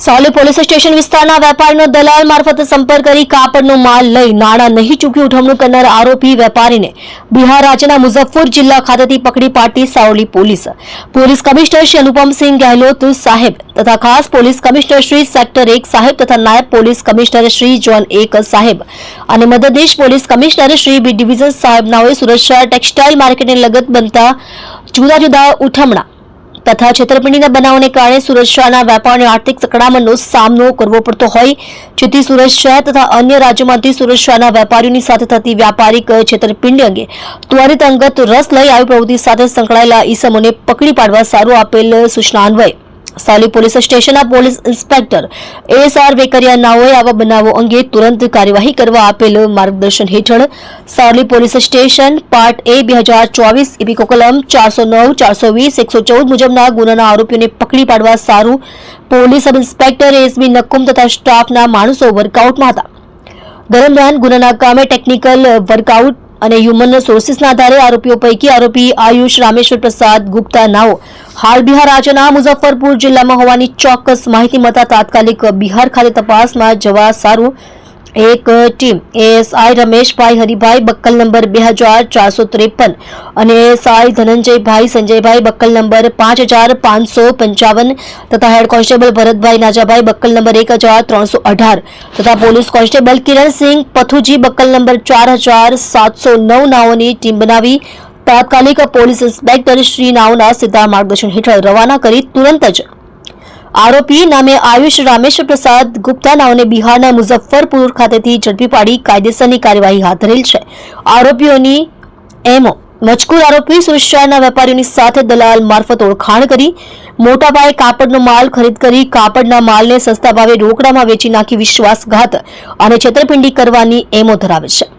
Savli police station વિસ્તારના વેપારીનો દલાલ મારફતે સંપર્ક કરી કાપડનો માલ લઈ નાણાં નહીં ચૂકવી ઉઠમણું કરનાર આરોપી વેપારીને બિહાર રાજ્યના મુઝફ્ફર જિલ્લા ખાતેથી પકડી પાડતી સાવલી પોલીસ કમિશનર શ્રી અનુપમસિંહ ગેહલોત સાહેબ તથા ખાસ પોલીસ કમિશનર શ્રી સેક્ટર 1 સાહેબ તથા નાયબ પોલીસ કમિશનર શ્રી ઝોન 1 સાહેબ અને મદદનીશ police commissioner Shri B division સાહેબનાઓએ સુરત શહેર ટેક્સટાઇલ માર્કેટને લગત બનતા જુદા જુદા ઉઠમણા તથા છેતરપિંડીના બનાવોને કારણે સુરત શહેરના વેપારીઓને આર્થિક સંકળામણનો સામનો કરવો પડતો હોય જેથી સુરત શહેર તથા અન્ય રાજ્યોમાંથી સુરત શહેરના વેપારીઓની સાથે થતી વ્યાપારિક છેતરપિંડી અંગે ત્વરિત અંગત રસ લઈ આવી પ્રવૃત્તિ સાથે સંકળાયેલા ઈસમોને પકડી પાડવા સારું આપેલ સૂચના અન્વયે સાવલી પોલીસ સ્ટેશનના પોલીસ ઇન્સ્પેક્ટર એસઆર વેકરિયા નાઓએ આવા બનાવો અંગે તુરંત કાર્યવાહી કરવા આપેલ માર્ગદર્શન હેઠળ Savli police station part A 2024 ઇપીકો કલમ 409, 420, 114 મુજબના ગુનાના આરોપીઓને પકડી પાડવા સારું police sub inspector SB Nakkum તથા સ્ટાફના માણસો વર્કઆઉટમાં હતા. દરમિયાન ગુનાના કામે ટેકનિકલ વર્કઆઉટ અને હ્યુમન સોર્સિસના આધારે આરોપીઓ પૈકી આરોપી આયુષ રામેશ્વર પ્રસાદ ગુપ્તા નાઓ હાલ બિહાર રાજ્યના મુઝફ્ફરપુર જિલ્લામાં હોવાની ચોક્કસ માહિતી મળતા તાત્કાલિક બિહાર ખાતે તપાસમાં જવા સારું એક team ASI Rameshbhai Haribhai બક્કલ number 2453 અને એએસઆઈ ધનંજયભાઈ સંજયભાઈ બક્કલ નંબર 5555 તથા head constable Bharatbhai Najabhai બક્કલ number 1318 તથા police constable Kiransinh Pathuji બક્કલ number 4709 નાઓની team બનાવી તાત્કાલિક પોલીસ ઇન્સ્પેક્ટર શ્રી નાઓના સીધા માર્ગદર્શન હેઠળ રવાના કરી તુરંત જ આરોપી નામે આયુષ રામેશ્વર પ્રસાદ ગુપ્તા નાઓને બિહારના મુઝફ્ફરપુર ખાતેથી ઝડપી પાડી કાયદેસરની કાર્યવાહી હાથ ધરેલ છે. આરોપીઓની એમો મજકૂર આરોપી સુરત શહેરના વેપારીઓની સાથે દલાલ મારફત ઓળખાણ કરી મોટા પાયે કાપડનો માલ ખરીદ કરી કાપડના માલને સસ્તા ભાવે રોકડામાં વેચી નાખી વિશ્વાસઘાત અને છેતરપિંડી કરવાની એમો ધરાવે છે.